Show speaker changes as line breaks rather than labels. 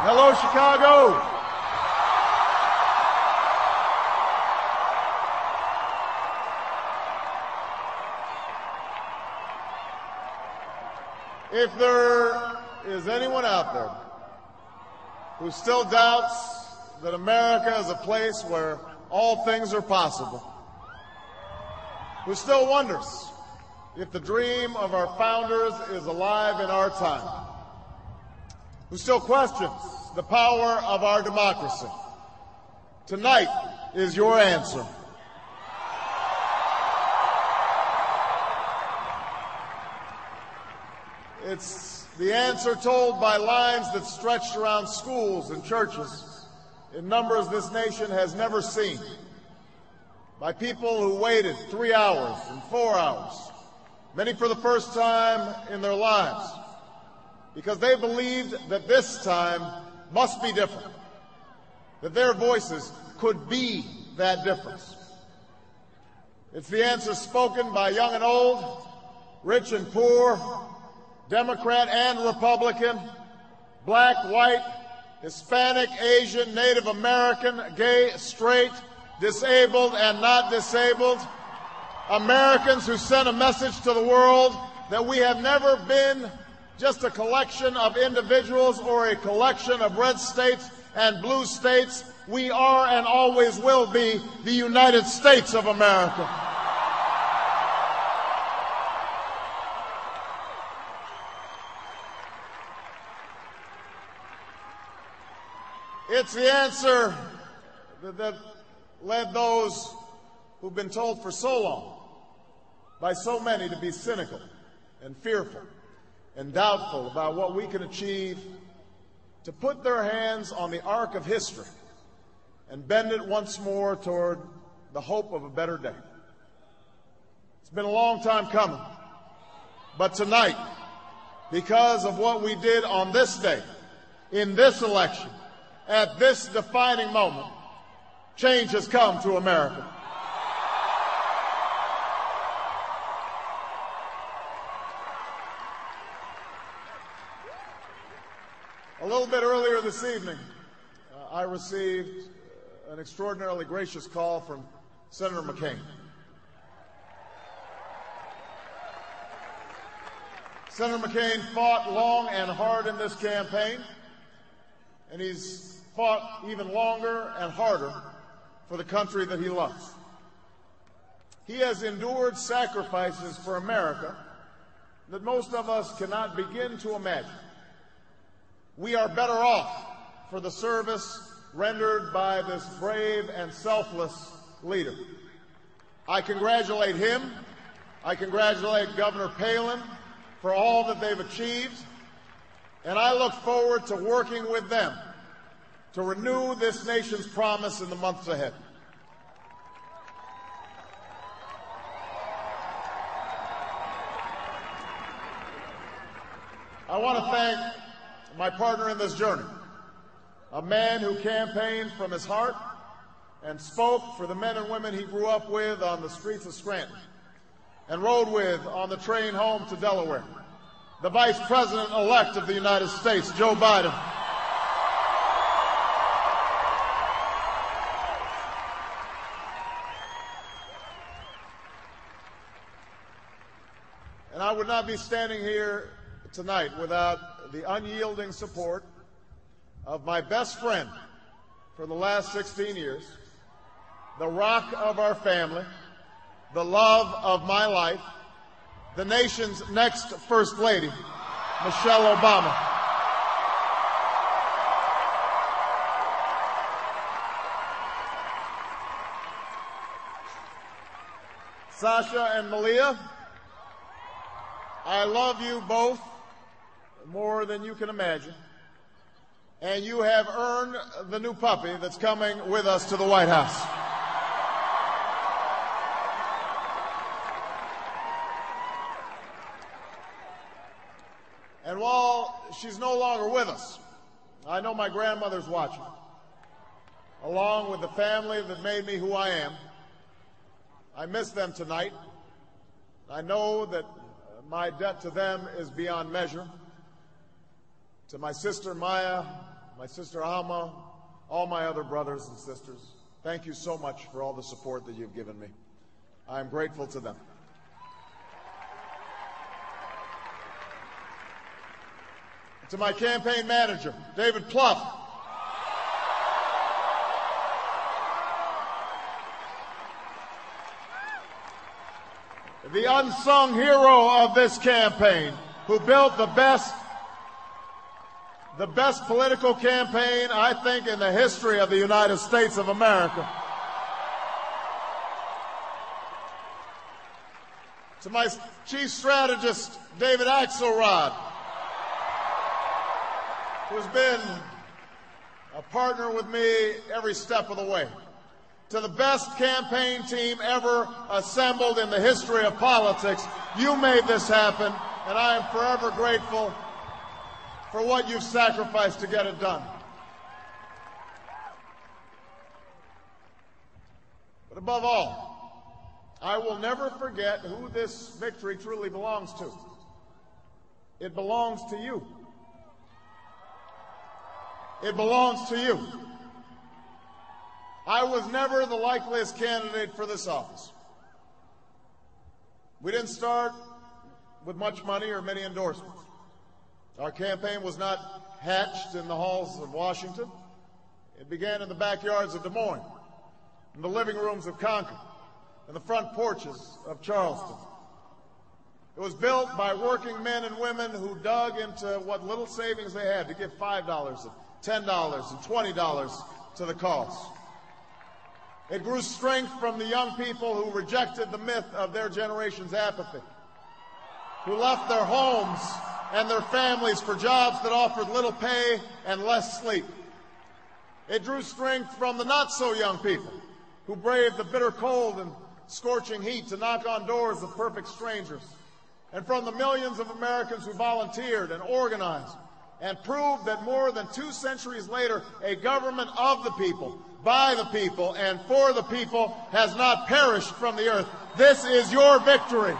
Hello, Chicago. If there is anyone out there who still doubts that America is a place where all things are possible, who still wonders if the dream of our founders is alive in our time, who still questions the power of our democracy, tonight is your answer. It's the answer told by lines that stretched around schools and churches in numbers this nation has never seen, by people who waited 3 hours and 4 hours, many for the first time in their lives, because they believed that this time must be different, that their voices could be that difference. It's the answer spoken by young and old, rich and poor, Democrat and Republican, black, white, Hispanic, Asian, Native American, gay, straight, disabled and not disabled, Americans who sent a message to the world that we have never been just a collection of individuals or a collection of red states and blue states. We are and always will be the United States of America. It's the answer that led those who've been told for so long by so many to be cynical and fearful and doubtful about what we can achieve, to put their hands on the arc of history and bend it once more toward the hope of a better day. It's been a long time coming, but tonight, because of what we did on this day, in this election, at this defining moment, change has come to America. A little bit earlier this evening, I received an extraordinarily gracious call from Senator McCain. Senator McCain fought long and hard in this campaign, and he's fought even longer and harder for the country that he loves. He has endured sacrifices for America that most of us cannot begin to imagine. We are better off for the service rendered by this brave and selfless leader. I congratulate him. I congratulate Governor Palin for all that they've achieved, and I look forward to working with them to renew this nation's promise in the months ahead. I want to thank my partner in this journey, a man who campaigned from his heart and spoke for the men and women he grew up with on the streets of Scranton and rode with on the train home to Delaware, the Vice President-elect of the United States, Joe Biden. And I would not be standing here tonight without the unyielding support of my best friend for the last 16 years, the rock of our family, the love of my life, the nation's next First Lady, Michelle Obama. Sasha and Malia, I love you both more than you can imagine, and you have earned the new puppy that's coming with us to the White House. And while she's no longer with us, I know my grandmother's watching, along with the family that made me who I am. I miss them tonight. I know that my debt to them is beyond measure. To my sister Maya, my sister Alma, all my other brothers and sisters, thank you so much for all the support that you've given me. I am grateful to them. To my campaign manager, David Plouffe, the unsung hero of this campaign, who built the best political campaign, I think, in the history of the United States of America. To my chief strategist, David Axelrod, who's been a partner with me every step of the way. To the best campaign team ever assembled in the history of politics, you made this happen, and I am forever grateful for what you've sacrificed to get it done. But above all, I will never forget who this victory truly belongs to. It belongs to you. It belongs to you. I was never the likeliest candidate for this office. We didn't start with much money or many endorsements. Our campaign was not hatched in the halls of Washington. It began in the backyards of Des Moines, in the living rooms of Concord, and the front porches of Charleston. It was built by working men and women who dug into what little savings they had to give $5 and $10 and $20 to the cause. It grew strength from the young people who rejected the myth of their generation's apathy, who left their homes and their families for jobs that offered little pay and less sleep. It drew strength from the not-so-young people who braved the bitter cold and scorching heat to knock on doors of perfect strangers, and from the millions of Americans who volunteered and organized and proved that more than 2 centuries later, a government of the people, by the people, and for the people has not perished from the earth. This is your victory.